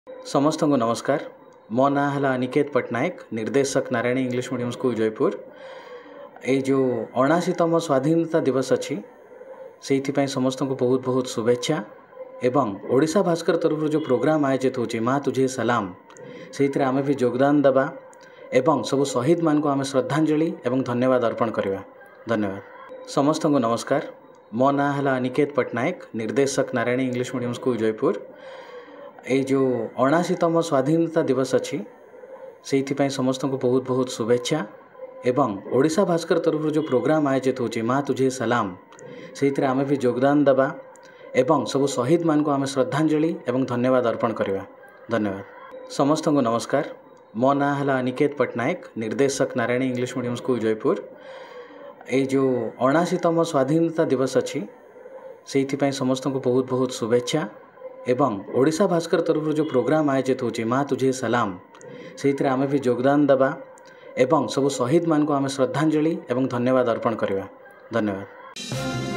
समस्त को नमस्कार। मो ना है अनिकेत पट्टनायक, निर्देशक Narayani English medium school Jaipur. ये जो 79तम स्वाधीनता दिवस अच्छी से समस्त को बहुत बहुत शुभेच्छा। एवं ओडिशा भास्कर तरफ जो प्रोग्राम आयोजित होची माँ तुझे सलाम, से आम भी योगदान देवा एवं सब शहीद मान को आम श्रद्धांजलि एवं धन्यवाद अर्पण करवा। धन्यवाद। समस्त को नमस्कार। मो ना है अनिकेत पट्टनायक, निर्देशक Narayani English medium school Jaipur. ये जो 79तम स्वाधीनता दिवस अच्छी से समस्त को बहुत बहुत शुभेच्छा। एवं ओडिशा भास्कर तरफ जो प्रोग्राम आयोजित होची माँ तुझे सलाम, से आम भी योगदान देवा एवं सब शहीद मान को आम श्रद्धांजलि एवं धन्यवाद अर्पण करवा। धन्यवाद। समस्त को नमस्कार। मो ना है अनिकेत पट्टनायक, निर्देशक Narayani English medium school Jaipur. ये जो 79तम स्वाधीनता दिवस अच्छी से समस्त को बहुत बहुत शुभेच्छा। एवं ओडिशा भास्कर तरफ जो प्रोग्राम आयोजित होची माँ तुझे सलाम, से आम भी योगदान देवा एवं सब शहीद मान को आम श्रद्धांजलि एवं धन्यवाद अर्पण करवा। धन्यवाद।